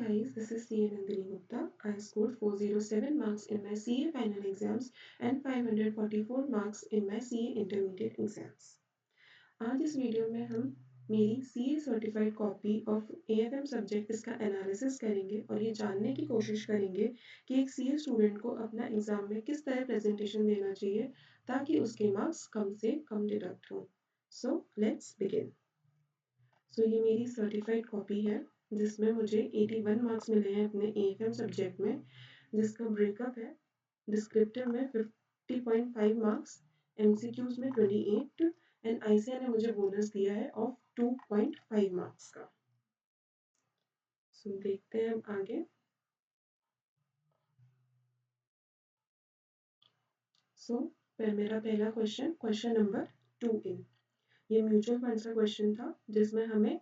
guys, this is CA Nandini Gupta. I scored 407 marks in my CA final exams and 544 marks in my CA intermediate exams. आज इस video में हम मेरी CA certified copy of AFM subject इसका analysis करेंगे और ये जानने की कोशिश करेंगे कि एक CA स्टूडेंट को अपना एग्जाम में किस तरह प्रेजेंटेशन देना चाहिए ताकि उसके मार्क्स कम से कम डिडक्ट हों. So let's begin. सो ये मेरी सर्टिफाइड कॉपी है जिसमें मुझे 81 मार्क्स मिले हैं अपने AFM सब्जेक्ट में, जिसका ब्रेकअप है डिस्क्रिप्टिव में 50.5 मार्क्स, MCQs में 28 एंड ICAR ने मुझे बोनस दिया है ऑफ 2.5 मार्क्स का. सो देखते हैं हम आगे. सो मेरा पहला क्वेश्चन नंबर 2 इन. ये म्यूचुअल फंड्स का क्वेश्चन था जिसमें हमें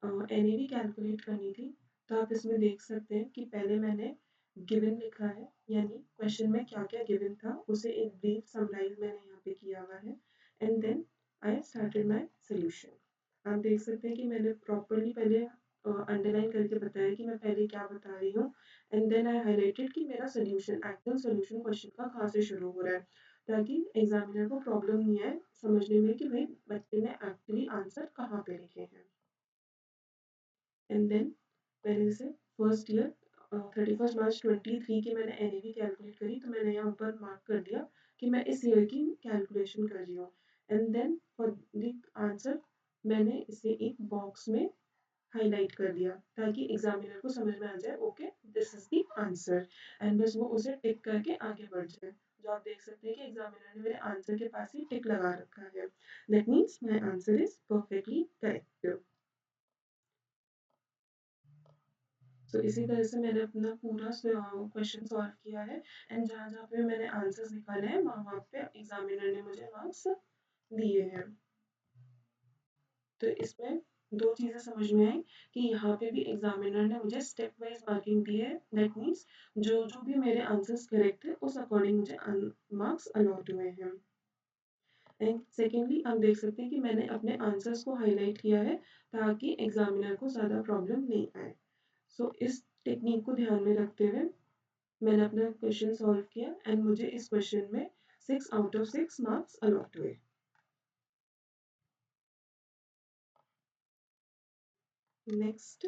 NAV कैलकुलेट करनी थी. तो आप इसमें देख सकते हैं कि पहले मैंने गिवन लिखा है, यानी क्वेश्चन में क्या क्या गिवन था उसे एक ब्रीफ समराइज मैंने यहाँ पे किया हुआ है and then I started my solution. आप देख सकते हैं कि मैंने प्रॉपरली पहले अंडरलाइन करके बताया कि मैं पहले क्या बता रही हूँ एंड देन आई हाईलाइटेड कि मेरा सॉल्यूशन एक्चुअल सॉल्यूशन क्वेश्चन का कहाँ से शुरू हो रहा है ताकि एग्जामिनर को प्रॉब्लम नहीं आए समझने में कि भाई बच्चे ने एक्चुअली आंसर कहाँ पे लिखे हैं. एंड देन मैंने जैसे फर्स्ट ईयर 31 मार्च 23 की मैंने NAV कैलकुलेट करी तो मैंने यहाँ ऊपर मार्क कर दिया कि मैं इस ईयर की कैलकुलेशन कर रही हूँ and then for the answer मैंने इसे एक बॉक्स में हाईलाइट कर दिया ताकि एग्जामिनर को समझ में आ जाए okay this is the answer and बस वो उसे टिक करके आगे बढ़ जाए. जो आप देख सकते हैं कि एग्जामिनर ने मेरे आंसर के पास ही टिक लगा रखा है. That means my answer is perfectly correct. तो इसी तरह से मैंने अपना पूरा क्वेश्चन सॉल्व किया है एंड जहाँ जहाँ पे मैंने आंसर्स निकाले हैं वहाँ पे एग्जामिनर ने मुझे मार्क्स दिए हैं. तो इसमें दो चीज़ें समझ में आई कि यहाँ पे भी एग्जामिनर ने मुझे स्टेप वाइज मार्किंग दी है. दैट मीन्स जो जो भी मेरे आंसर्स करेक्ट है उस अकॉर्डिंग मुझे मार्क्स अलॉट हुए हैं. एंड सेकेंडली आप देख सकते हैं कि मैंने अपने आंसर्स को हाईलाइट किया है ताकि एग्जामिनर को ज़्यादा प्रॉब्लम नहीं आए. सो इस टेक्निक को ध्यान में रखते हुए मैंने अपना क्वेश्चन सॉल्व किया एंड मुझे इस क्वेश्चन में 6 आउट ऑफ 6 मार्क्स अलॉट हुए. Next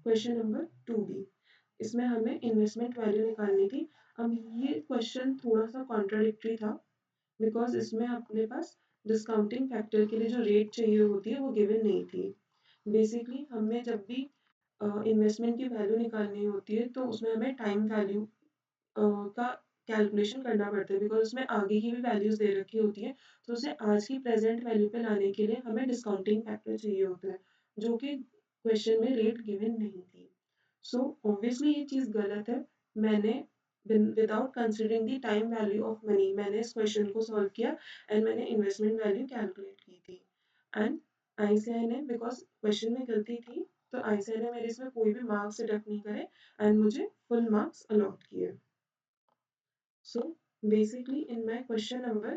question number 2B. इसमें हमें इन्वेस्टमेंट वैल्यू निकालनी थी. अब ये क्वेश्चन थोड़ा सा कॉन्ट्राडिक्टरी था बिकॉज इसमें अपने पास डिस्काउंटिंग फैक्टर के लिए जो रेट चाहिए होती है वो गिवन नहीं थी. बेसिकली हमें जब भी इन्वेस्टमेंट की वैल्यू निकालनी होती है तो उसमें हमें टाइम वैल्यू का कैलकुलेशन करना पड़ता है बिकॉज उसमें आगे की भी वैल्यूज दे रखी होती है. तो उसे आज की प्रेजेंट वैल्यू पे लाने के लिए हमें डिस्काउंटिंग फैक्टर चाहिए होता है जो कि क्वेश्चन में रेट गिवन नहीं थी. सो ऑब्वियसली ये चीज़ गलत है. मैंने without considering the time value of money मैंने इस क्वेश्चन को सॉल्व किया एंड मैंने इन्वेस्टमेंट वैल्यू कैलकुलेट की थी एंड ICAR ने बिकॉज क्वेश्चन में गलती थी तो ICAR ने मेरे इसमें कोई भी मार्क्स डिडक्ट नहीं करे एंड मुझे फुल मार्क्स अलॉट किए. So basically in my question number,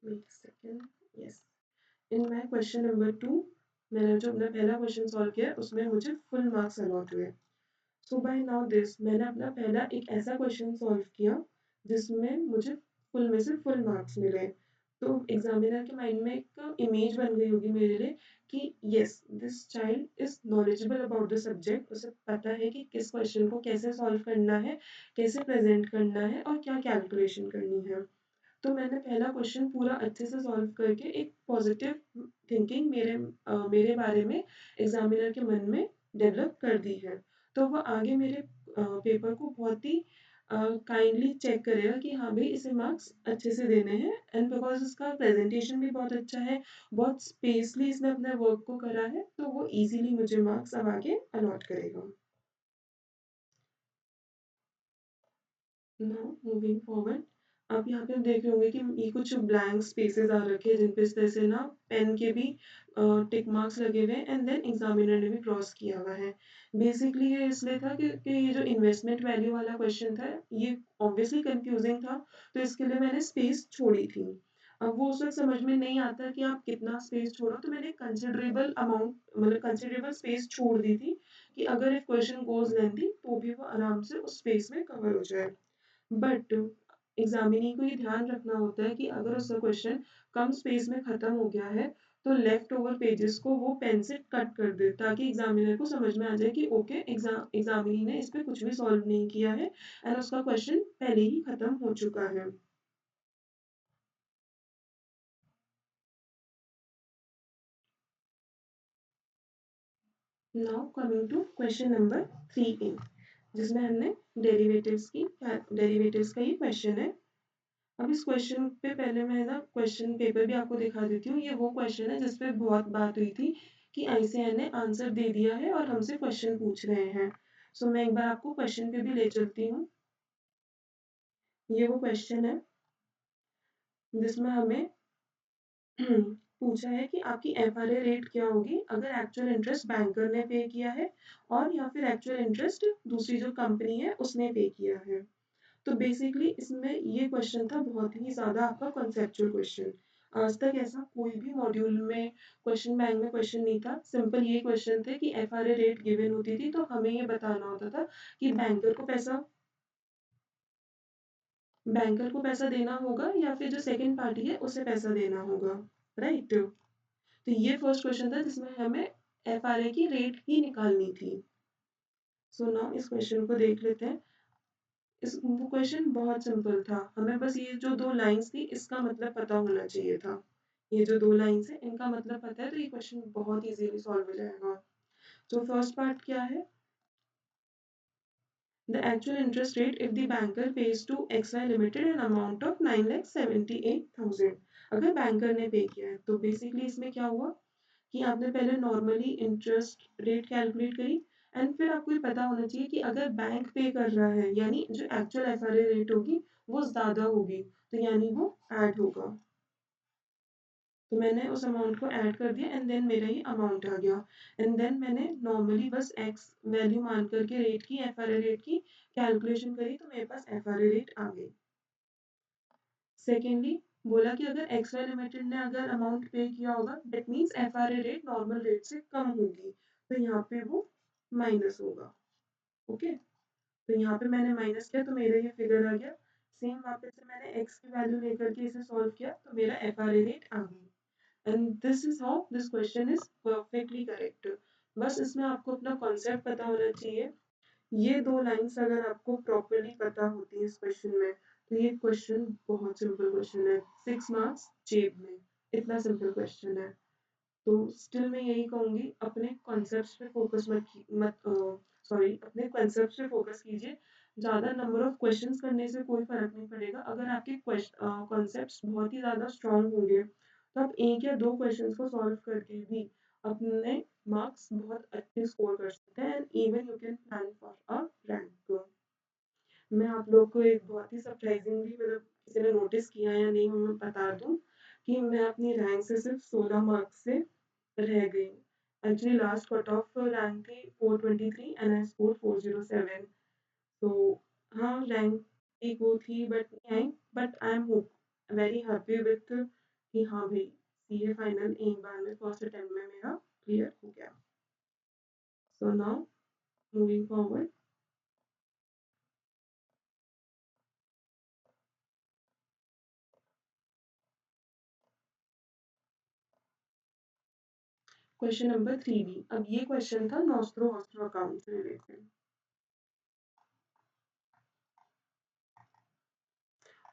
wait a second, yes, in my question number 2 मैंने जो अपना पहला क्वेश्चन सॉल्व किया उसमें मुझे फुल मार्क्स अलॉट हुए. सो बाय नाउ दिस मैंने अपना पहला एक ऐसा क्वेश्चन सॉल्व किया जिसमें मुझे फुल में से फुल मार्क्स मिले. तो एग्जामिनर के माइंड में एक इमेज बन गई होगी मेरे लिए कि yes this child is knowledgeable about the subject. उसे पता है कि किस क्वेश्चन को कैसे सॉल्व करना है, कैसे प्रेजेंट करना है और क्या कैलकुलेशन करनी है. तो मैंने पहला क्वेश्चन पूरा अच्छे से सॉल्व करके एक पॉजिटिव थिंकिंग मेरे बारे में एग्जामिनर के मन में डेवलप कर दी है. तो वो आगे मेरे पेपर को बहुत ही काइंडली चेक करेगा कि हाँ भाई इसे मार्क्स अच्छे से देने हैं एंड बिकॉज उसका प्रेजेंटेशन भी बहुत अच्छा है, बहुत स्पेसली इसने अपने वर्क को करा है तो वो इजीली मुझे मार्क्स अब आगे अलॉट करेगा. Now moving forward. आप यहाँ पे देख रहे होंगे कि ये कुछ ब्लैंक स्पेसेस आ रखे हैं जिन पे इस तरह से ना पेन के भी टिक मार्क्स लगे हुए हैं एंड देन एग्जामिनर ने भी क्रॉस किया हुआ है. बेसिकली ये इसलिए था कि ये जो इन्वेस्टमेंट वैल्यू वाला क्वेश्चन था ये ऑब्वियसली कंफ्यूजिंग था तो इसके लिए मैंने स्पेस छोड़ी थी. अब वो उस वक़्त समझ में नहीं आता कि आप कितना स्पेस छोड़ो, तो मैंने कंसिडरेबल अमाउंट मतलब कंसिडरेबल स्पेस छोड़ दी थी कि अगर इफ क्वेश्चन गोज़ लेंथी तो भी वो आराम से उस स्पेस में कवर हो जाए। बट एग्जामिनी को ये ध्यान रखना होता है कि अगर उसका क्वेश्चन कम स्पेस में खत्म हो गया है तो लेफ्ट ओवर पेजेस को वो पेन से कट कर दे ताकि एग्जामिनर को समझ में आ जाए कि ओके एग्जामिनी ने इस पे कुछ भी सॉल्व नहीं किया है एंड उसका क्वेश्चन पहले ही खत्म हो चुका है। Now coming to question number 3A, जिसमें हमने डेरिवेटिव्स का ये क्वेश्चन है। अब इस क्वेश्चन पे पहले मैं ना क्वेश्चन पेपर भी आपको दिखा देती हूँ। ये वो क्वेश्चन है जिस पे बहुत बात हुई थी कि आईसीएआर ने आंसर दे दिया है और हमसे क्वेश्चन पूछ रहे हैं। सो मैं एक बार आपको क्वेश्चन पे भी ले चलती हूँ। ये वो क्वेश्चन है जिसमें हमें पूछा है कि आपकी एफआरए रेट क्या होगी अगर एक्चुअल इंटरेस्ट बैंकर ने पे किया है और या फिर एक्चुअल इंटरेस्ट दूसरी जो कंपनी है उसने पे किया है। तो बेसिकली इसमें ये क्वेश्चन था बहुत ही ज़्यादा आपका कॉन्सेप्चुअल क्वेश्चन। आज तक ऐसा कोई भी मॉड्यूल में क्वेश्चन बैंक में क्वेश्चन नहीं था। सिंपल ये क्वेश्चन थे कि एफआरए रेट गिवन होती थी तो हमें ये बताना होता था कि बैंकर को पैसा देना होगा या फिर जो सेकंड पार्टी है उसे पैसा देना होगा, राइट। तो ये फर्स्ट क्वेश्चन था जिसमें हमें एफआरए की रेट ही निकालनी थी। सो नाउ इस क्वेश्चन को देख लेते हैं। इस वो क्वेश्चन बहुत सिंपल था, हमें बस ये जो दो लाइंस थी इसका मतलब पता होना चाहिए था। ये जो दो लाइंस है इनका मतलब पता है तो ये क्वेश्चन बहुत इजीली सॉल्व हो जाएगा। तो फर्स्ट पार्ट क्या है, the actual interest rate if the banker pays to X Y limited an amount of 9,78,000। अगर बैंकर ने पे किया है तो बेसिकली इसमें क्या हुआ कि आपने पहले नॉर्मली इंटरेस्ट रेट कैलकुलेट करी एंड फिर आपको ये पता होना चाहिए कि अगर बैंक पे कर रहा है यानी जो एक्चुअल एफआरए रेट होगी वो ज़्यादा होगी तो यानी वो ऐड होगा। तो मैंने उस अमाउंट को ऐड कर दिया एंड देन मेरा ये अमाउंट आ गया एंड देन मैंने नॉर्मली बस एक्स वैल्यू मान करके रेट की एफआरए रेट की कैलकुलेशन करी तो मेरे पास एफआरए रेट आ गई। सेकेंडली बोला कि अगर एक्स वाई लिमिटेड ने अगर अमाउंट पे किया होगा that means FRA rate normal rate से कम होगी तो यहाँ पे वो माइनस होगा। ओके, तो यहाँ पे मैंने माइनस किया तो मेरा ये फिगर आ गया। सेम वापस से मैंने एक्स की वैल्यू लेकर के इसे सॉल्व किया तो मेरा एफआरए रेट आ गई and this is how this question is perfectly correct. बस इसमें आपको अपना कॉन्सेप्ट पता होना चाहिए। ये दो लाइंस अगर आपको प्रॉपरली पता होती है इस क्वेश्चन में तो ये क्वेश्चन बहुत सिंपल क्वेश्चन है, 6 मार्क्स जेब में, इतना सिंपल क्वेश्चन है। तो स्टिल मैं यही कहूँगी अपने कॉन्सेप्ट्स पे फोकस मत सॉरी अपने कॉन्सेप्ट्स पे फोकस कीजिए। ज़्यादा नंबर ऑफ क्वेश्चंस करने से कोई फर्क नहीं पड़ेगा। अगर आपके कॉन्सेप्ट्स बहुत ही ज़्यादा स्ट्रांग होंगे तो आप एक या दो क्वेश्चंस को सॉल्व करके भी अपने मार्क्स बहुत अच्छे स्कोर कर सकते हैं and even you can plan for a rank. मैं आप लोग को एक बहुत ही सरप्राइजिंगली मतलब किसी ने नोटिस किया या नहीं मैं बता दूं कि मैं अपनी रैंक से सिर्फ 16 मार्क्स से रह गई। Actually last cut off rank थी 423 एंड आई स्कोर 407। तो हाँ रैंक एक वो थी बट नहीं आई, but I am hope very happy with कि हाँ भाई सीए फाइनल एक बार में फर्स्ट अटेम्प्ट में मेरा क्लियर हो गया। So now moving forward, question number 3B। अब ये क्वेश्चन था नॉस्ट्रो ऑस्ट्रो अकाउंट से रिलेटेड।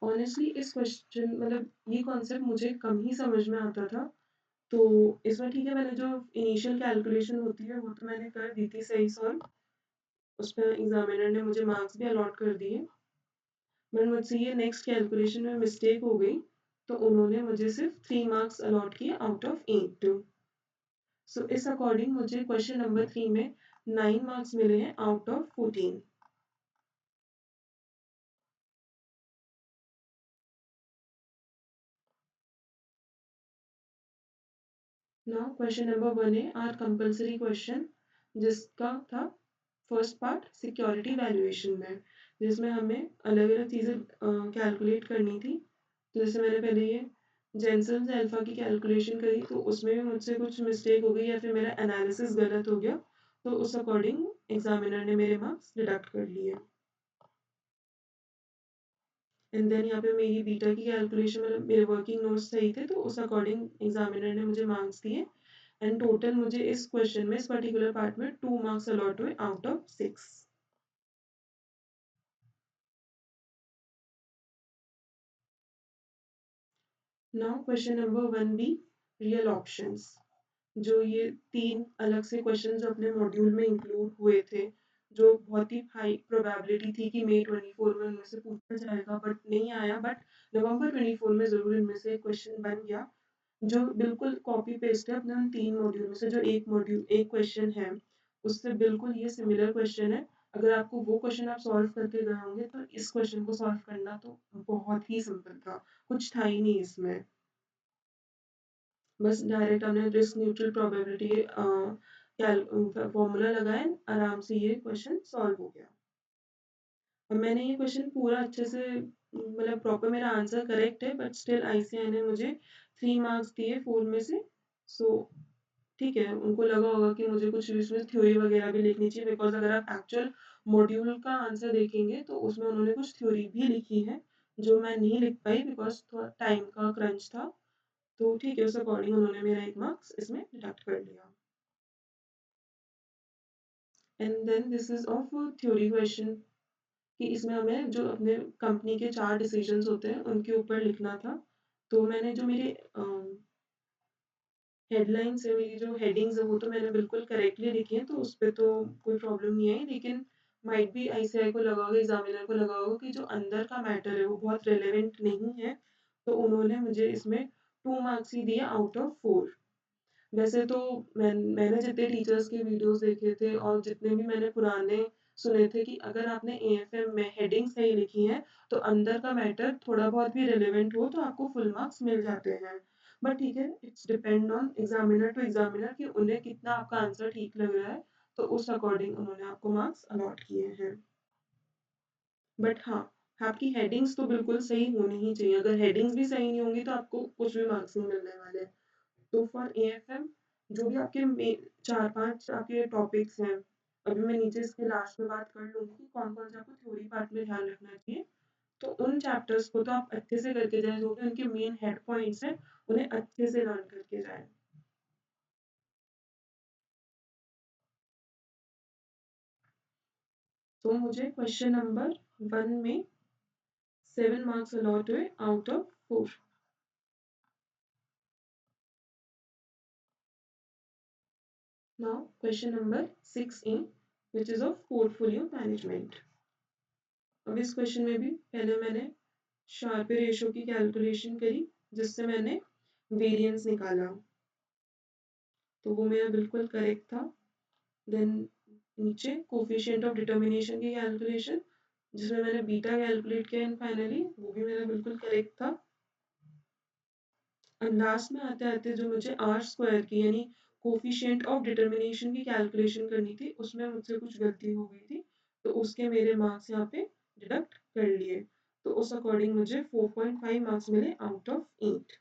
ऑनेस्टली इस क्वेश्चन मतलब ये कॉन्सेप्ट मुझे कम ही समझ में आता था। तो इसमें ठीक है मैंने जो इनिशियल कैलकुलेशन होती है वो तो मैंने कर दी थी सही सॉल्व, उस पर एग्जामिनर ने मुझे मार्क्स भी अलॉट कर दिए। बट मुझसे ये नेक्स्ट कैलकुलेशन में मिस्टेक हो गई तो उन्होंने मुझे सिर्फ 3 मार्क्स अलॉट किए आउट ऑफ 8। सो इस अकॉर्डिंग मुझे क्वेश्चन नंबर 3 में 9 मार्क्स मिले हैं out of 14। Now question number 1 है आर कंपल्सरी क्वेश्चन जिसका था फर्स्ट पार्ट सिक्योरिटी वैल्यूएशन में, जिसमें हमें अलग अलग चीज़ें कैलकुलेट करनी थी। तो जैसे मैंने पहले ये जेनसेन्स अल्फा की कैलकुलेशन करी तो उसमें भी मुझसे कुछ मिस्टेक हो गई या फिर मेरा एनालिसिस गलत हो गया, तो उस अकॉर्डिंग एग्जामिनर ने मेरे मार्क्स डिडक्ट कर लिए। एंड देन यहाँ पे मेरी बीटा की कैलकुलेशन मतलब मेरे वर्किंग नोट्स सही थे, तो उस अकॉर्डिंग एग्जामिनर ने मुझे मार्क्स दिए। एंड टोटल मुझे इस क्वेश्चन में, इस पर्टिकुलर पार्ट में 2 मार्क्स अलॉट हुए out of 6। Now question number 1B, real options. जो ये 3 अलग से क्वेश्चंस अपने मॉड्यूल में इंक्लूड हुए थे, जो बहुत ही हाई प्रोबेबिलिटी थी कि मई 24 में उनमें से पूछा जाएगा, बट नहीं आया, बट नवंबर 24 में ज़रूर इनमें से एक क्वेश्चन बन गया, जो बिल्कुल कॉपी पेस्ट है अपने उन 3 मॉड्यूल में से। जो एक क्वेश्चन है, उससे बिल्कुल ये सिमिलर क्वेश्चन है। अगर आपको वो क्वेश्चन आप सॉल्व करके गए होंगे, तो इस क्वेश्चन को सॉल्व करना तो बहुत ही सिंपल था, कुछ था ही नहीं इसमें। बस डायरेक्ट हमने रिस्क न्यूट्रल प्रोबेबिलिटी फॉर्मूला लगाया, आराम से ये क्वेश्चन सॉल्व हो गया। और मैंने ये क्वेश्चन पूरा अच्छे से, मतलब प्रॉपर मेरा आंसर करेक्ट है, बट स्टिल आईसीएआई ने मुझे 3 मार्क्स दिए 4 में से। सो ठीक है, उनको लगा होगा कि मुझे कुछ इसमें थ्योरी वगैरह भी लिखनी चाहिए, बिकॉज अगर आप एक्चुअल मॉड्यूल का आंसर देखेंगे तो उसमें उन्होंने कुछ थ्योरी भी लिखी है, जो मैं नहीं लिख पाई बिकॉज थोड़ा टाइम का क्रंच था। तो ठीक है, उस अकॉर्डिंग उन्होंने मेरा 1 मार्क्स इसमें डिडक्ट कर लिया। And then this is of theory question, कि इसमें हमें जो अपने कंपनी के 4 डिसीजंस होते हैं उनके ऊपर लिखना था। तो मैंने जो मेरे हेडलाइंस है, मेरी जो हेडिंग्स है, वो तो मैंने बिल्कुल करेक्टली लिखी है, तो उस पे तो कोई प्रॉब्लम नहीं आई। लेकिन माइट भी आईसीआई को लगा होगा, एग्जामिनर को लगा होगा कि जो अंदर का मैटर है वो बहुत रेलेवेंट नहीं है, तो उन्होंने मुझे इसमें 2 मार्क्स ही दिए आउट ऑफ 4। वैसे तो मैंने जितने टीचर्स के वीडियोस देखे थे और जितने भी मैंने पुराने सुने थे, कि अगर आपने एएफएम में हेडिंग सही लिखी है, तो अंदर का मैटर थोड़ा बहुत भी रिलेवेंट हो तो आपको फुल मार्क्स मिल जाते हैं। बट ठीक है, it's depend on examiner to examiner कि उन्हें कितना आपका आंसर ठीक लग रहा है, तो उस अकॉर्डिंग उन्होंने आपको मार्क्स अलॉट किए हैं। बट हाँ, आपकी हेडिंग्स तो बिल्कुल सही होनी ही चाहिए। अगर हेडिंग्स भी सही नहीं होंगी तो आपको कुछ भी मार्क्स नहीं मिलने वाले। तो फॉर एएफएम, जो भी आपके 4-5 आपके टॉपिक्स हैं, अभी मैं नीचे इसके लास्ट में बात कर लूंगी कि कौन कौन से आपको थ्योरी पार्ट में ध्यान रखना चाहिए। तो उन चैप्टर्स को तो आप अच्छे से करके जाएं, जो भी उनके मेन हेड पॉइंट्स हैं उन्हें अच्छे से लर्न करके जाएं। तो मुझे क्वेश्चन नंबर 1 में 7 मार्क्स अलॉट हुए out of 4। Now question number 6A, which is of portfolio management। अब इस क्वेश्चन में भी पहले मैंने शार्पे रेशो की कैलकुलेशन करी, जिससे मैंने वेरिएंस निकाला, तो वो मेरा बिल्कुल करेक्ट था। देन नीचे कोफिशिएंट ऑफ डिटर्मिनेशन की कैलकुलेशन, जिसमें मैंने बीटा कैलकुलेट किया, एंड फाइनली वो भी मेरा बिल्कुल करेक्ट था। और लास्ट में आते आते जो मुझे आर स्क्वायर की, यानी कोफिशिएंट ऑफ डिटर्मिनेशन की कैलकुलेशन करनी थी, उसमें मुझसे कुछ गलती हो गई थी, तो उसके मेरे मार्क्स यहाँ पे डिडक्ट कर लिए। तो उस अकॉर्डिंग मुझे 4.5 मार्क्स मिले out of 8।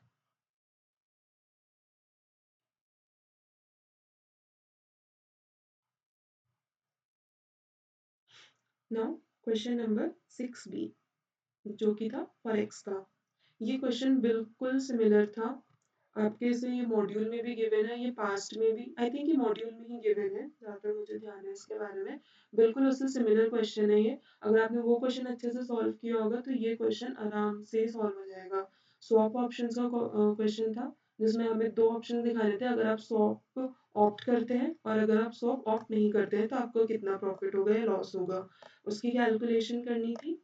Now question number 6B, जो कि था फॉरेक्स का। ये क्वेश्चन बिल्कुल सिमिलर था आपके से, ये मॉड्यूल में भी गिवन है, ये पास्ट में भी, आई थिंक ये मॉड्यूल में ही गिवन है जहाँ तक मुझे ध्यान है इसके बारे में। बिल्कुल उससे सिमिलर क्वेश्चन है ये। अगर आपने वो क्वेश्चन अच्छे से सॉल्व किया होगा तो ये क्वेश्चन आराम से सॉल्व हो जाएगा। स्वैप ऑप्शंस का क्वेश्चन था, जिसमें हमें 2 ऑप्शन दिखाने थे। अगर आप स्वैप ऑप्ट करते हैं और अगर आप स्वैप ऑप्ट नहीं करते हैं, तो आपको कितना प्रॉफिट होगा या लॉस होगा, उसकी कैलकुलेशन करनी थी।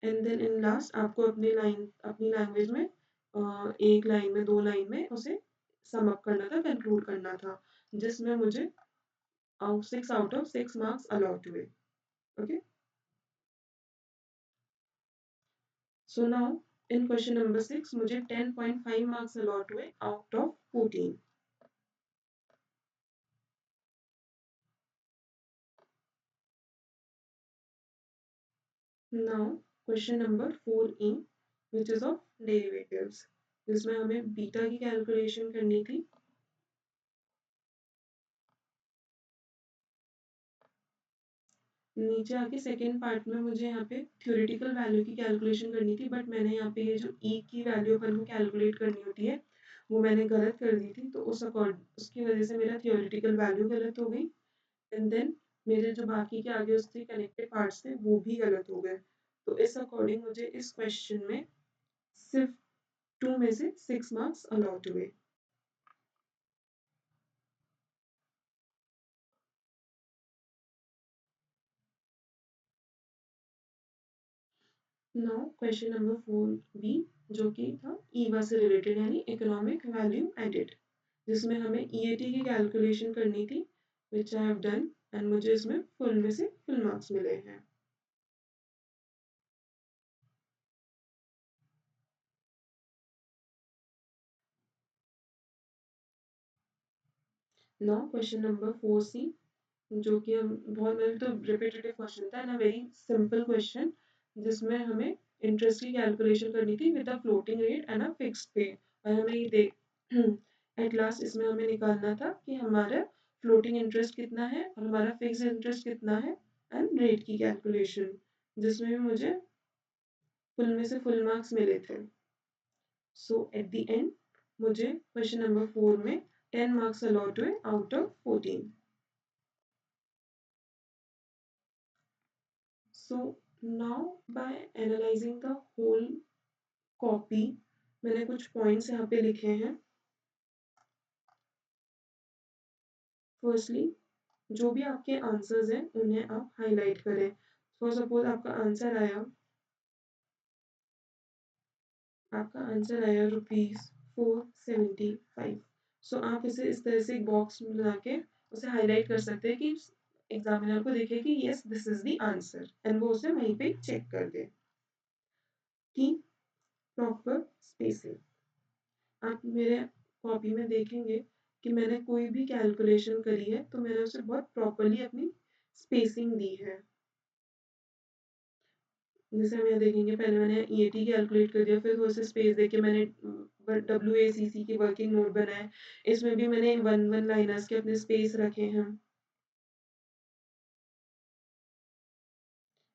एंड देन इन लास्ट आपको अपनी लैंग्वेज में, एक लाइन में, 2 लाइन में उसे सम अप करना था, कंक्लूड करना था, जिसमें मुझे 6 आउट ऑफ 6 मार्क्स अलॉट हुए। Okay, so now in question number 6 मुझे 10.5 मार्क्स अलॉट हुए out of 14। Now question number 4E, which is of derivatives, जिसमें हमें बीटा की कैलकुलेशन करनी थी। नीचे आके सेकेंड पार्ट में मुझे यहाँ पे थ्योरेटिकल वैल्यू की कैलकुलेशन करनी थी, बट मैंने यहाँ पे ये जो ई की वैल्यू अपन को कैलकुलेट करनी होती है वो मैंने गलत कर दी थी, तो उसकी वजह से मेरा थ्योरेटिकल वैल्यू गलत हो गई। एंड देन मेरे जो बाकी के आगे उससे कनेक्टेड पार्ट्स थे वो भी गलत हो गए। तो इस अकॉर्डिंग मुझे इस क्वेश्चन में सिर्फ 2 में से 6 मार्क्स अलॉट हुए। नाउ क्वेश्चन नंबर 4 बी, जो कि था ईवा से रिलेटेड यानी इकोनॉमिक वैल्यू एडेड, जिसमें हमें ईएटी की कैलकुलेशन करनी थी, विच आई हैव डन, एंड मुझे इसमें फुल में से फुल मार्क्स मिले हैं। नाउ क्वेश्चन नंबर 4 सी, जो कि हम बहुत मतलब तो रिपीटेटिव क्वेश्चन था ना, वेरी सिंपल क्वेश्चन, जिसमें हमें इंटरेस्ट की कैलकुलेशन करनी थी with a floating rate and a fixed पे। और हमें ये देख एट लास्ट इसमें हमें निकालना था कि हमारा फ्लोटिंग इंटरेस्ट कितना है और हमारा फिक्स इंटरेस्ट कितना है, एंड रेट की कैलकुलेशन, जिसमें भी मुझे फुल में से फुल मार्क्स मिले थे। सो एट द एंड मुझे क्वेश्चन नंबर 4 में 10 मार्क्स अलॉट हुए out of 14। So now by analyzing the whole copy, मैंने कुछ पॉइंट्स यहाँ पे लिखे हैं। फर्स्टली, जो भी आपके आंसर्स हैं उन्हें आप हाईलाइट करें। फॉर सपोज आपका आंसर आया ₹475। सो आप इसे इस तरह से एक बॉक्स में बना के उसे हाईलाइट कर सकते हैं कि एग्जामिनर को दिखे कि yes this is the answer, and वो उसे वहीं पे चेक कर दे कि प्रॉपर स्पेसिंग। आप मेरे कॉपी में देखेंगे कि मैंने कोई भी कैलकुलेशन करी है तो मैंने उसे बहुत प्रॉपरली अपनी स्पेसिंग दी है। जैसे हम यहाँ देखेंगे, पहले मैंने ईएटी कैलकुलेट कर दिया, फिर उसे स्पेस देके मैंने WACC की वर्किंग नोट बनाए। इसमें भी मैंने वन वन लाइनर्स के अपने स्पेस रखे हैं।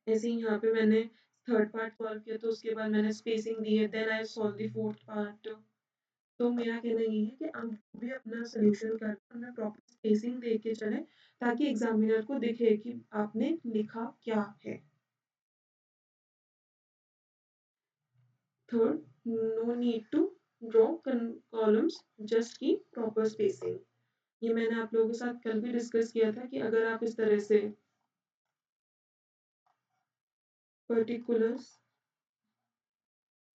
ऐसे ही यहाँ पे मैंने थर्ड पार्ट सॉल्व किया तो उसके बाद मैंने स्पेसिंग दी है, then I solve the fourth part. तो मेरा कहना ये है कि आप भी अपना सोल्यूशन कर हमें प्रॉपर स्पेसिंग दे के चलें, ताकि एग्जामिनर को दिखे कि आपने लिखा क्या है। Third, no need to draw columns, just की प्रॉपर स्पेसिंग। ये मैंने आप लोगों के साथ कल भी डिस्कस किया था कि अगर आप इस तरह से पर्टिकुलर्स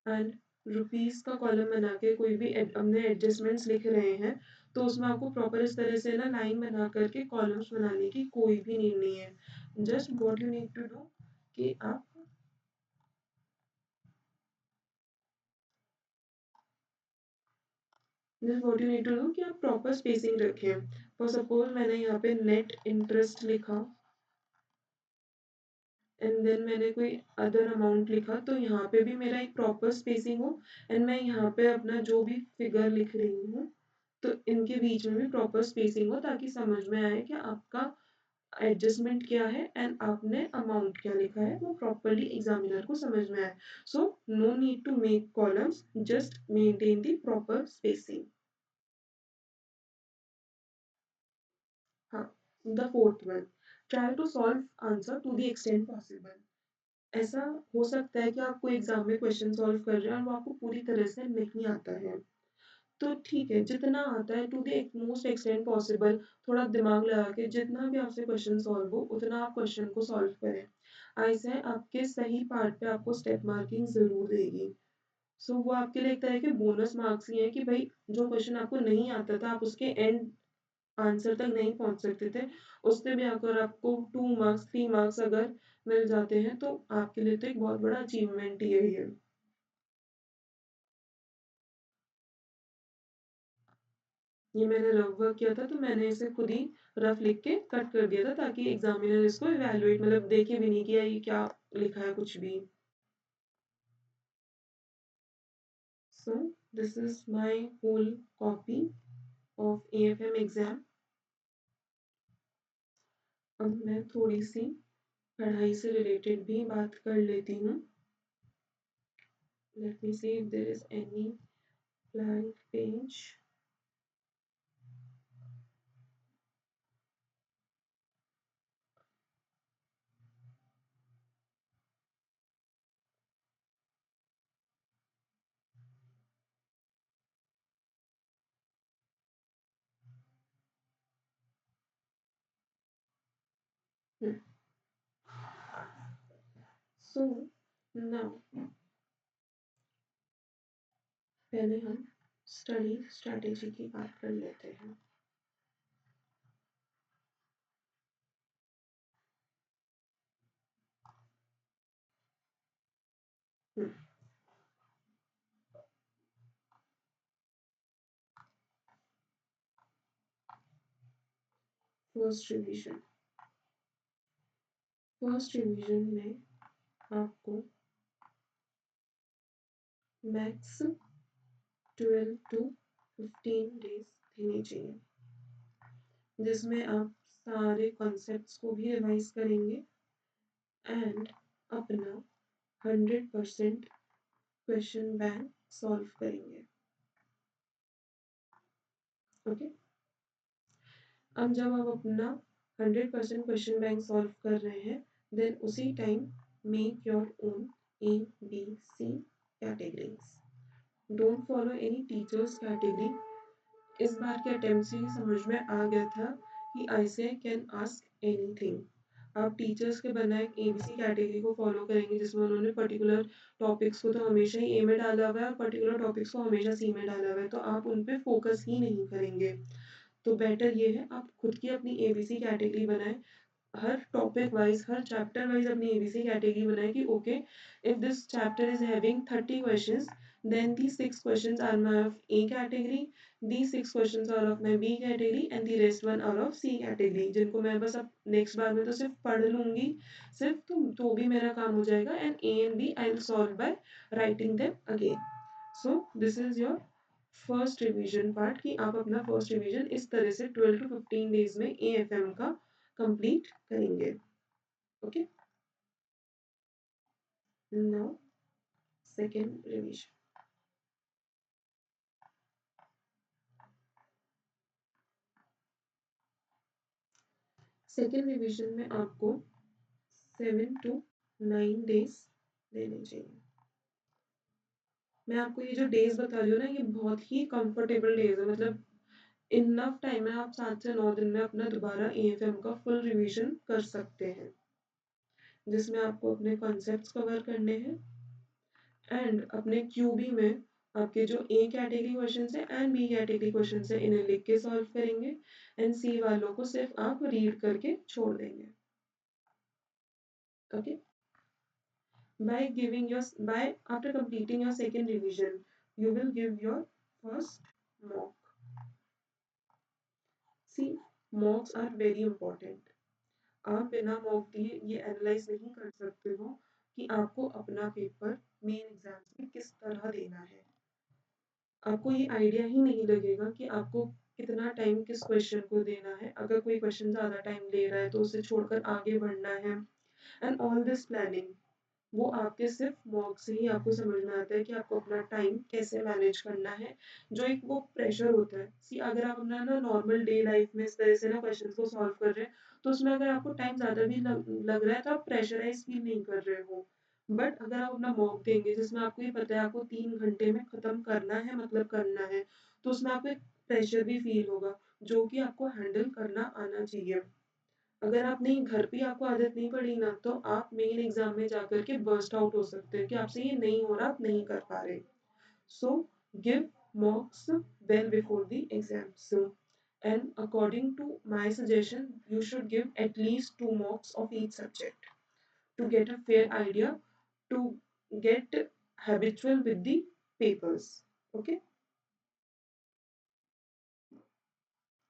एंड रुपीस का कॉलम बना के कोई भी अपने एडजस्टमेंट्स लिख रहे हैं, तो उसमें आपको प्रॉपर इस तरह से ना लाइन बना करके कॉलम्स बनाने की कोई भी नीड नहीं है। Just what you need to do कि आप just what you need to do कि आप प्रॉपर स्पेसिंग रखें। फॉर सपोज मैंने यहाँ पे नेट इंटरेस्ट लिखा, एंड देन मैंने कोई अदर अमाउंट लिखा, तो यहाँ पे भी मेरा एक प्रॉपर स्पेसिंग हो, एंड मैं यहाँ पे अपना जो भी फिगर लिख रही हूँ तो इनके बीच में भी प्रॉपर स्पेसिंग हो, ताकि समझ में आए कि आपका एडजस्टमेंट क्या है एंड आपने अमाउंट क्या लिखा है, वो प्रॉपरली एग्जामिनर को समझ में आए। So no need to make columns, just maintain the proper spacing. हाँ, the fourth one, try to solve answer to the extent possible. ऐसा हो सकता है कि आप कोई एग्जाम में क्वेश्चन सॉल्व कर रहे हैं और वो आपको पूरी तरह से नहीं आता है, तो ठीक है, जितना आता है to the most extent possible, थोड़ा दिमाग लगा के जितना भी आपसे क्वेश्चन सॉल्व हो उतना आप क्वेश्चन को सॉल्व करें। ऐसे आपके सही पार्ट पे आपको स्टेप मार्किंग जरूर देगी। सो वो आपके लिए एक तरह के बोनस मार्क्स ही है कि भाई जो क्वेश्चन आपको नहीं आता था, आप उसके एंड आंसर तक नहीं पहुंच सकते थे, उससे भी अगर आपको 2 मार्क्स 3 मार्क्स अगर मिल जाते हैं तो आपके लिए तो एक बहुत बड़ा अचीवमेंट ही है ये। ये मैंने रफ वर्क किया था, तो मैंने इसे खुद ही रफ लिख के कट कर दिया था, ताकि एग्जामिनर इसको इवैल्यूएट मतलब देखे भी नहीं किया ये क्या लिखा है कुछ भी। So this is my whole copy of AFM exam. अब मैं थोड़ी सी पढ़ाई से रिलेटेड भी बात कर लेती हूँ. Let me see if there is any blank page. So now पहले हम स्टडी स्ट्रैटेजी की बात कर लेते हैं. First revision. फर्स्ट रिवीजन में आपको मैक्स 12 to 15 डेज देने चाहिए, जिसमें आप सारे कॉन्सेप्ट्स को भी रिवाइज करेंगे एंड अपना 100% क्वेश्चन बैंक सॉल्व करेंगे. ओके. अब जब आप अपना 100% क्वेश्चन बैंक सॉल्व कर रहे हैं, देन उसी time make your own ABC categories. Don't follow any teachers category. इस बार के अटेम्प्ट से ही समझ में आ गया था कि ICAI कैन आस्क एनीथिंग. आप टीचर्स के बनाए ABC कैटेगरी को फॉलो करेंगे, जिसमें उन्होंने पर्टिकुलर टॉपिक्स को तो हमेशा ही A में डाला हुआ है और पर्टिकुलर टॉपिक्स को हमेशा C में डाला हुआ है, तो आप उन पे फोकस ही नहीं करेंगे. तो बेटर ये है आप खुद की अपनी ABC कैटेगरी बनाएं. हर टॉपिक वाइज, हर चैप्टर वाइज अपनी ABC कैटेगरी बनाए कि okay, if this chapter is having 30 questions, then these 6 questions are my of A category, these 6 questions are of my B category and the rest one are of C category, जिनको मैं बस अब next बार में तो सिर्फ पढ़ लूंगी सिर्फ, तो भी मेरा काम हो जाएगा. And A and B I will solve by writing them again. So this is your first revision part कि आप अपना फर्स्ट रिवीजन इस तरह से 12 to 15 डेज में AFM का कंप्लीट करेंगे. Okay. Now second revision. Second revision में आपको 7 to 9 डेज देने चाहिए. मैं आपको ये जो डेज बता रही हूँ ना, ये बहुत ही कंफर्टेबल डेज है. मतलब इनफ टाइम है, आप 7 से 9 दिन में अपना दोबारा AFM का फुल रिवीजन कर सकते हैं, जिसमें आपको अपने कॉन्सेप्ट्स कवर करने हैं एंड अपने QB में आपके जो A कैटेगरी क्वेश्चन है एंड B कैटेगरी क्वेश्चन है, इन्हें लिख के सॉल्व करेंगे एंड C वालों को सिर्फ आप रीड करके छोड़ देंगे. Okay. By after completing your second revision, you will give your first mock. See, mocks are very important. आप बिना मॉक दिए ये एनालाइज नहीं कर सकते हो कि आपको अपना पेपर मेन एग्जाम्स में किस तरह देना है. आपको ये आइडिया ही नहीं लगेगा कि आपको कितना टाइम किस क्वेश्चन को देना है. अगर कोई क्वेश्चन ज़्यादा टाइम ले रहा है तो उसे छोड़कर आगे बढ़ना है. एंड ऑल दिस प्लानिंग वो आपके सिर्फ मॉक से ही आपको समझ में आता है कि आपको अपना टाइम कैसे मैनेज करना है. जो एक वो प्रेशर होता है, सी अगर आप अपना ना नॉर्मल डे लाइफ में इस तरह से ना क्वेश्चन को सॉल्व कर रहे हैं, तो उसमें अगर आपको टाइम ज़्यादा भी लग रहा है तो आप प्रेशराइज फील नहीं कर रहे हो. बट अगर आप अपना मॉक देंगे जिसमें आपको ये पता है आपको 3 घंटे में ख़त्म करना है, मतलब करना है, तो उसमें आपको एक प्रेशर भी फील होगा जो कि आपको हैंडल करना आना चाहिए. अगर आप नहीं घर पे आपको आदत नहीं पड़ी ना, तो आप मेन एग्जाम में जाकर के बर्स्ट आउट हो सकते हैं कि आपसे ये नहीं हो रहा, आप नहीं कर पा रहे. So give mocks well before the exam. So and according to my suggestion you should give at least 2 mocks of each subject to get a fair idea, to get habitual with the papers. Okay.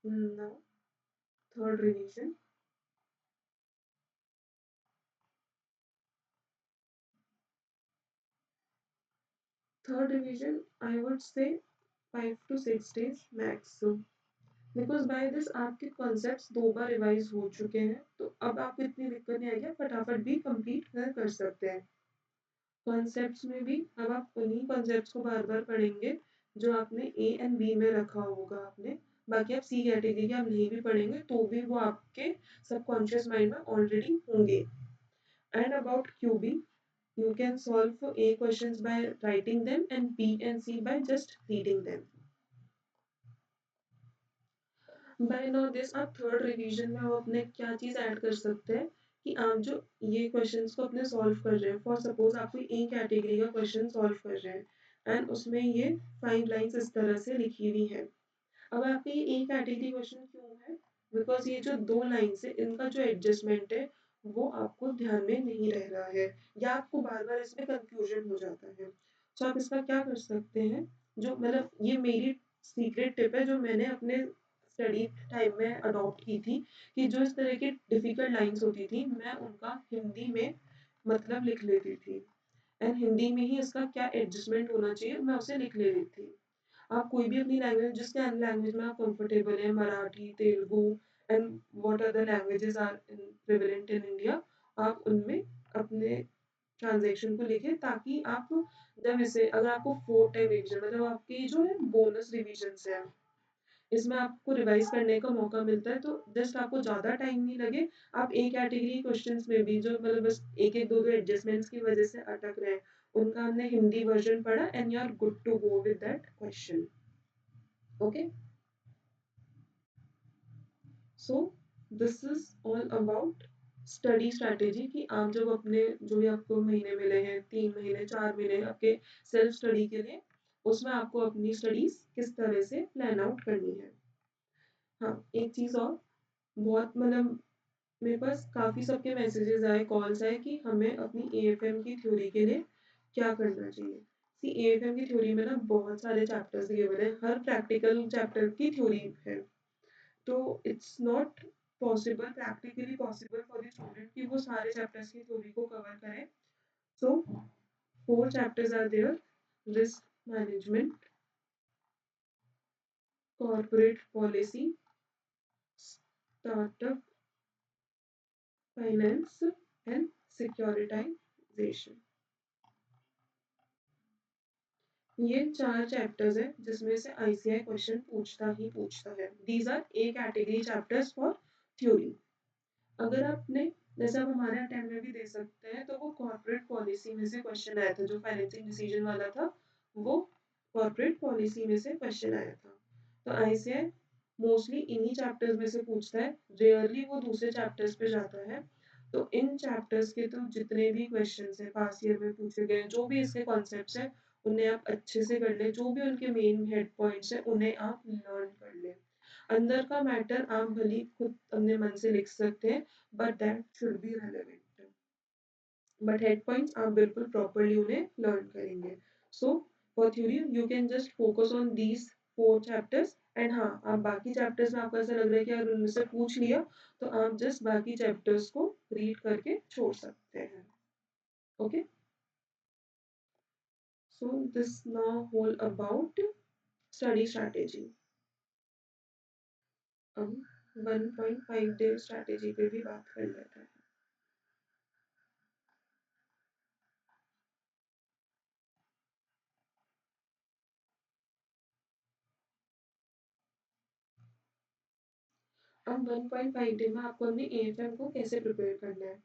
Now third revision. Third revision I would say 5 to 6 days max, because by this आपके concepts 2 बार revise हो चुके हैं, तो अब आपको इतनी दिक्कत नहीं आएगी, आप फटाफट भी कंप्लीट कर सकते हैं। कॉन्सेप्ट्स में भी अब आप उन्हीं कॉन्सेप्ट्स को बार बार पढ़ेंगे जो आपने ए एंड बी में रखा होगा आपने। बाकी आप सी कैटेगरी के आप नहीं भी पढ़ेंगे तो भी वो आपके सबकॉन्शियस माइंड में ऑलरेडी होंगे। And about QB, you can solve A questions by writing them and B and C by just reading them. By now this आप थर्ड रिवीजन में आप अपने क्या चीज़ ऐड कर सकते हैं कि आप जो ये क्वेश्चंस को अपने सॉल्व कर रहे हैं, फॉर सपोज आप कोई ए कैटेगरी का क्वेश्चन सॉल्व कर रहे हैं एंड उसमें ये 5 लाइन्स इस तरह से लिखी हुई है। अब आपके ये ए कैटेगरी क्वेश्चन क्यों है, बिकॉज ये जो 2 लाइन्स है इनका जो एडजस्टमेंट है वो आपको ध्यान में नहीं रह रहा है, या आपको बार बार इसमें कंफ्यूजन हो जाता है। तो आप इसका क्या कर सकते हैं, जो मतलब ये मेरी सीक्रेट टिप है जो मैंने अपने स्टडी टाइम में अडॉप्ट की थी, कि जो इस तरह की डिफिकल्ट लाइंस होती थी मैं उनका हिंदी में मतलब लिख लेती थी, एंड हिंदी में ही इसका क्या एडजस्टमेंट होना चाहिए मैं उसे लिख लेती थी। आप कोई भी अपनी लैंग्वेज जिसके लैंग्वेज में आप कंफर्टेबल है, Marathi, Telugu and what other languages are prevalent in India, आप उनमें अपने ट्रांजेक्शन को लिखे, ताकि आप जब इसे अगर आपको 4 टाइम रिविजन मतलब आपकी जो है बोनस रिविजन है इसमें आपको रिवाइज करने का मौका मिलता है, तो जस्ट आपको ज़्यादा टाइम नहीं लगे। आप एक कैटेगरी क्वेश्चंस में भी जो मतलब बस एक एक दो दो एडजस्टमेंट्स की वजह से अटक रहे हैं उनका हमने हिंदी वर्जन पढ़ा and you are good to go with that question. Okay, so this is all about study strategy, कि आप जब अपने जो भी आपको महीने मिले हैं 3 महीने 4 महीने आपके सेल्फ स्टडी के लिए, उसमें आपको अपनी स्टडीज किस तरह से प्लान आउट करनी है। हाँ, एक चीज़ और, बहुत मतलब मेरे पास काफ़ी सबके मैसेजेस आए, कॉल्स आए कि हमें अपनी एएफएम की थ्योरी के लिए क्या करना चाहिए। सी एएफएम की थ्योरी में ना बहुत सारे चैप्टर्स दिए हुए हैं, हर प्रैक्टिकल चैप्टर की थ्योरी है, तो it's not possible, practically possible for the student कि वो सारे चैप्टर्स की थ्योरी को कवर करें। So 4 chapters are there, risk management, corporate policy, startup finance and securitization. ये 4 चैप्टर्स हैं जिसमें से आईसीआई क्वेश्चन पूछता ही पूछता है। These are A category chapters for theory. अगर आपने जैसे आप हमारे अटेम्प्ट में भी दे सकते हैं, तो वो कॉर्पोरेट पॉलिसी में से क्वेश्चन आया था, जो फाइनेंसिंग डिसीजन वाला था वो कॉर्पोरेट पॉलिसी में से क्वेश्चन आया था। तो आईसीआई मोस्टली इन्हीं चैप्टर्स में से पूछता है, रेयरली वो दूसरे चैप्टर्स पे जाता है। तो इन चैप्टर्स के तो जितने भी क्वेश्चंस हैं पास ईयर में पूछे गए, जो भी इसके कॉन्सेप्ट्स हैं उन्हें आप अच्छे से कर लें, जो भी उनके मेन हेड पॉइंट्स हैं उन्हें आप लर्न कर लें। अंदर का मैटर आप भली खुद अपने मन से लिख सकते हैं, but that should be relevant, but head points आप बिल्कुल प्रॉपरली उन्हें लर्न करेंगे। So for theory you can just focus on these 4 chapters, and हाँ, आप बाकी चैप्टर्स में आपको ऐसा लग रहा है कि अगर उनमें से पूछ लिया तो आप जस्ट बाकी चैप्टर्स को रीड करके छोड़ सकते हैं। Okay, so this now whole about study strategy. अब 1.5 डे स्ट्रैटेजी पे भी बात कर लेते हैं। अब 1.5 डे में आपको अपने एएफएम को कैसे प्रिपेयर करना है।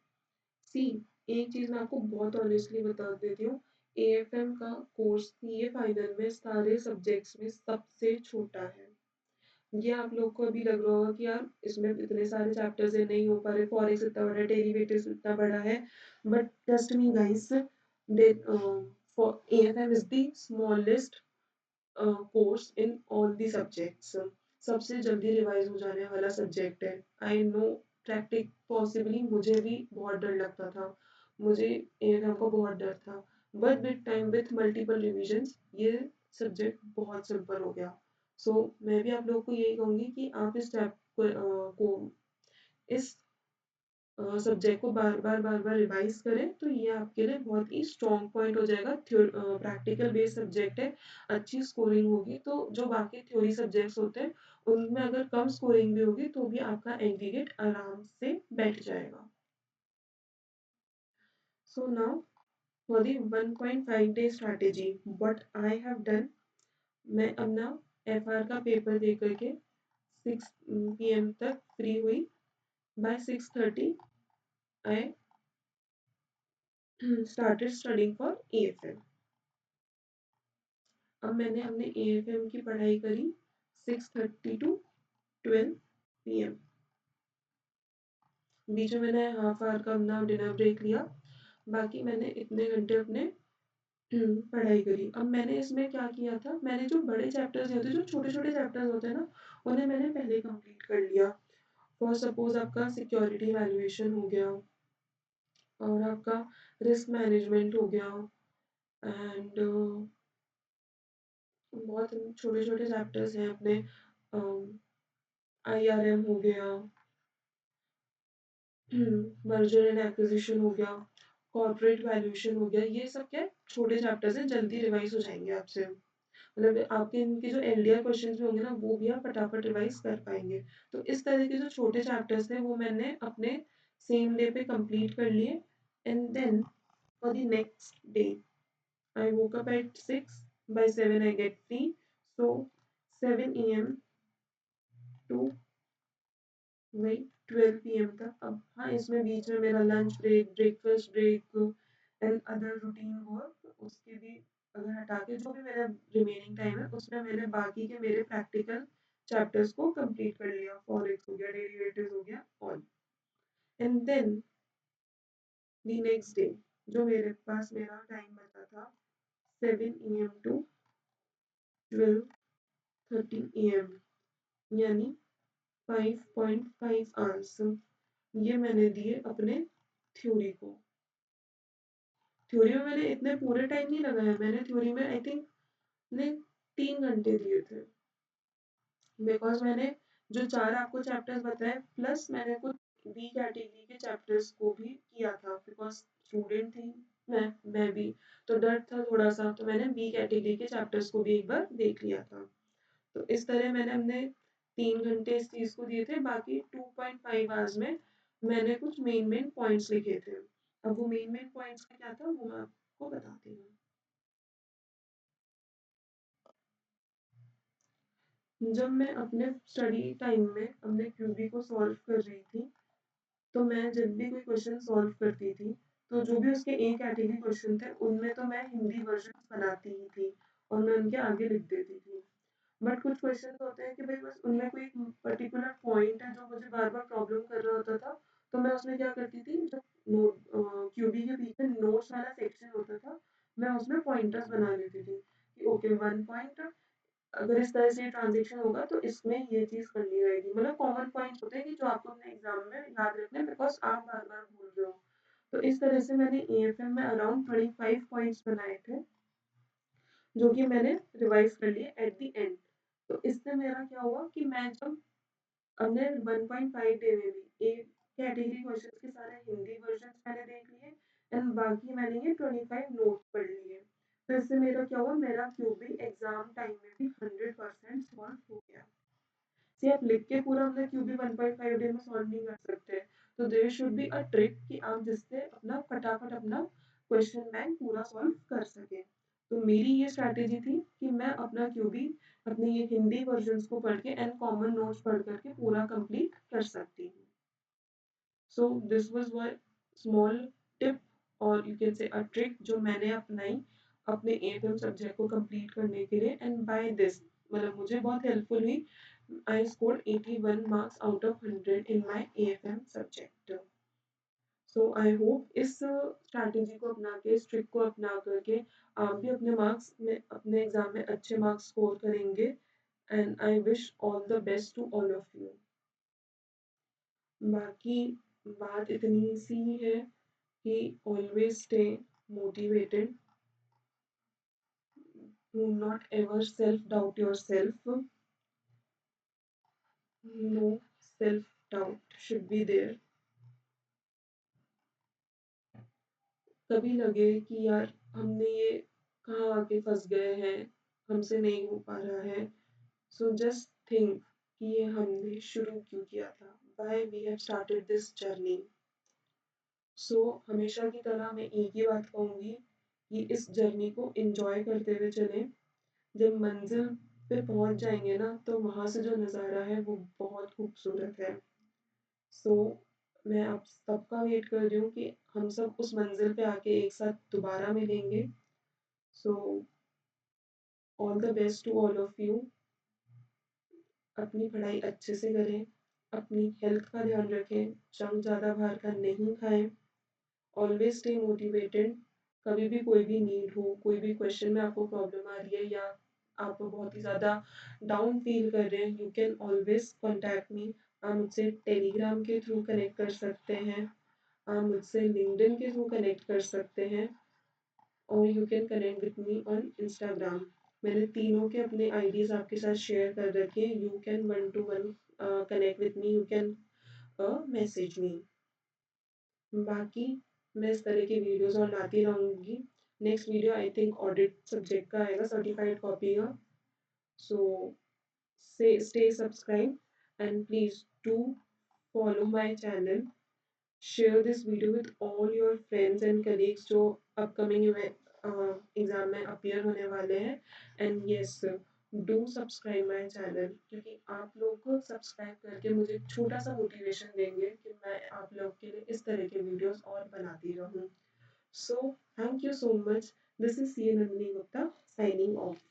सी, एक चीज़ मैं आपको बहुत ऑनेस्टली बता देती हूँ, एएफएम का कोर्स सीए फाइनल में सारे सब्जेक्ट्स में सबसे छोटा है। ये आप लोग को अभी लग रहा होगा कि यार इसमें इतने सारे चैप्टर्स है नहीं हो पा रहे, फॉरेक्स इतना बड़ा, डेरिवेटिव्स इतना बड़ा है, but trust me guys, AFM is the smallest course in all the subjects, सबसे जल्दी रिवाइज हो जाने वाला सब्जेक्ट है। आई नो, प्रैक्टिक पॉसिबली मुझे भी बहुत डर लगता था, मुझे एएफएम का बहुत डर था, but with time with multiple revisions ये सब्जेक्ट बहुत सिंपल हो गया। सो मैं भी आप लोगों को यही कहूँगी कि आप इस को इस सब्जेक्ट को बार बार रिवाइज करें तो ये आपके लिए बहुत ही स्ट्रॉन्ग पॉइंट हो जाएगा। प्रैक्टिकल बेस्ड सब्जेक्ट है, अच्छी स्कोरिंग होगी तो जो बाकी थ्योरी सब्जेक्ट्स होते हैं उनमें अगर कम स्कोरिंग भी होगी तो भी आपका एग्रीगेट आराम से बैठ जाएगा। So now for the 1.5 day strategy what I have done, मैं अपना एफआर का पेपर दे करके 6 PM तक फ्री हुई। By 6:30 I started studying for AFM। अब मैंने अपने AFM की पढ़ाई करी 6:30 to 12 PM। बीच में मैंने हाफ आवर का अपना डिनर ब्रेक लिया, बाकी मैंने इतने घंटे अपने पढ़ाई करी। अब मैंने इसमें क्या किया था, मैंने जो बड़े चैप्टर्स होते हैं, जो छोटे छोटे चैप्टर्स होते हैं ना, उन्हें मैंने पहले कंप्लीट कर लिया। फॉर सपोज आपका सिक्योरिटी वैल्यूएशन हो गया और आपका रिस्क मैनेजमेंट हो गया एंड बहुत छोटे छोटे चैप्टर्स हैं अपने, IRM हो गया, मर्जर एंड एक्विजिशन हो गया, कॉर्पोरेट वैल्यूएशन हो गया। ये सब क्या छोटे चैप्टर्स हैं, जल्दी रिवाइज हो जाएंगे आपसे। मतलब आपके इनके जो LDR क्वेश्चंस भी होंगे ना वो भी आप फटाफट रिवाइज कर पाएंगे। तो इस तरह के जो छोटे चैप्टर्स थे वो मैंने अपने सेम डे पे कंप्लीट कर लिए। And then for the next day I woke up at 6. By 7 I get free. So 7 AM to वही 12 PM तक। अब हाँ, इसमें बीच में मेरा lunch break, breakfast break and other routine work, उसके भी अगर हटा के जो भी मेरा रिमेनिंग टाइम है उसमें मैंने बाकी के मेरे प्रैक्टिकल चैप्टर्स को कंप्लीट कर लिया। फॉरेक्स हो गया, डेरिवेटिव्स हो गया, all. And then the next day जो मेरे पास मेरा टाइम बचा था 7 AM to 12:30 AM, यानी 5.5 आवर्स ये मैंने दिए अपने थ्योरी को। थ्योरी में मैंने इतने पूरे टाइम नहीं लगाया, मैंने थ्योरी में आई थिंक ने 3 घंटे दिए थे, बिकॉज मैंने जो 4 आपको चैप्टर्स बताए प्लस मैंने कुछ बी कैटेगरी के चैप्टर्स को भी किया था, बिकॉज स्टूडेंट थी मैं भी, तो डर था थोड़ा सा, तो मैंने बी कैटेगरी के चैप्टर्स को भी एक बार देख लिया था। तो इस तरह मैंने अपने 3 घंटे इस चीज को दिए थे, बाकी 2.5 आवर्स में मैंने कुछ मेन मेन पॉइंट्स लिखे थे। अब वो मेन मेन पॉइंट्स का क्या था वो मैं आपको बताती हूँ। जब मैं अपने स्टडी टाइम में अपने क्यूबी को सॉल्व कर रही थी, तो मैं जब भी कोई क्वेश्चन सॉल्व करती थी तो जो भी उसके ए कैटेगरी क्वेश्चन थे उनमें तो मैं हिंदी वर्जन बनाती ही थी और मैं उनके आगे लिख देती थी। बट कुछ क्वेश्चन होते हैं कि भाई बस उनमें कोई पर्टिकुलर पॉइंट है जो मुझे बार बार प्रॉब्लम कर रहा होता था, तो मैं उसमें क्या करती थी, जब नोट क्यूबी के पीछे नोट्स वाला सेक्शन होता था मैं उसमें पॉइंटर्स बना लेती थी कि ओके 1 पॉइंट, अगर इस तरह से ट्रांजेक्शन होगा तो इसमें ये चीज करनी रहेगी। मतलब कॉमन पॉइंट्स होते हैं कि जो आपको अपने एग्जाम में याद रखने हैं बिकॉज आप बार बार भूल रहे हो। तो इस तरह से मैंने AFM में अराउंड 25 पॉइंट्स बनाए थे जो कि मैंने रिवाइज कर लिए एट द एंड। तो इससे मेरा क्या हुआ कि मैं जब हमने 1.5 डे में भी एक कैटेगरी क्वेश्चन के सारे हिंदी वर्जन मैंने देख लिए एंड बाकी मैंने ये 25 नोट्स पढ़ लिए। तो इससे मेरा क्या हुआ, मेरा क्यूबी एग्जाम टाइम में भी 100% सॉल्व हो गया। से आप लिख के पूरा अपना क्यूबी 1.5 डे में सॉल्व नहीं कर सकते, तो there should be a trick कि आप जिससे अपना फटाफट अपना क्वेश्चन बैंक पूरा सॉल्व कर सके। तो मेरी ये स्ट्रैटेजी थी कि मैं अपना क्यूबी अपने ये हिंदी वर्जन्स को पढ़ के एंड कॉमन नोट्स पढ़ करके पूरा कंप्लीट कर सकती हूँ। So this was one small tip और you can say a trick जो मैंने अपनाई अपने AFM सब्जेक्ट को कंप्लीट करने के लिए एंड बाय दिस मतलब मुझे बहुत हेल्पफुल हुई। I scored 81 marks out of 100 in my AFM subject. So I hope इस स्ट्रैटेजी को अपना के, इस ट्रिक को अपना करके आप भी अपने मार्क्स में अपने एग्जाम में अच्छे मार्क्स स्कोर करेंगे and I wish all the best to all of you. बाकी बात इतनी सी है कि always stay motivated, do not ever self doubt yourself, no self doubt should be there. कभी लगे कि यार हमने ये कहाँ आके फँस गए हैं, हमसे नहीं हो पा रहा है, सो जस्ट थिंक कि ये हमने शुरू क्यों किया था, why we have started this journey. So हमेशा की तरह मैं एक ही बात कहूँगी कि इस जर्नी को एन्जॉय करते हुए चलें। जब मंज़िल पे पहुँच जाएँगे ना, तो वहाँ से जो नज़ारा है वो बहुत खूबसूरत है। सो मैं आप सबका वेट कर रही हूँ कि हम सब उस मंज़िल पे आके एक साथ दोबारा मिलेंगे। So all the best to all of you. अपनी पढ़ाई अच्छे से करें, अपनी हेल्थ का ध्यान रखें, जंक ज़्यादा बाहर का नहीं खाएँ, ऑलवेज़ स्टे मोटिवेटेड। कभी भी कोई भी नीड हो, कोई भी क्वेश्चन में आपको प्रॉब्लम आ रही है या आप बहुत ही ज़्यादा डाउन फ़ील कर रहे हैं, you can always contact me. आप मुझसे टेलीग्राम के थ्रू कनेक्ट कर सकते हैं, आप मुझसे लिंक्डइन के थ्रू कनेक्ट कर सकते हैं और you can connect with me on Instagram. मैंने तीनों के अपने आईडीज़ आपके साथ शेयर कर रखे हैं। You can one two one connect with me, you can message me. बाकी मैं इस तरह की वीडियोज़ और लाती रहूँगी। Next video I think audit subject का आएगा, सर्टिफाइड कॉपी का। सो stay subscribed and please do follow my channel. Share this video with all your friends and colleagues जो upcoming एग्जाम में अपीयर होने वाले हैं। And yes, do subscribe my channel, क्योंकि आप लोग को सब्सक्राइब करके मुझे छोटा सा मोटिवेशन देंगे कि मैं आप लोग के लिए इस तरह के वीडियोस और बनाती रहूँ। So thank you so much. This is C Nandini Gupta signing of.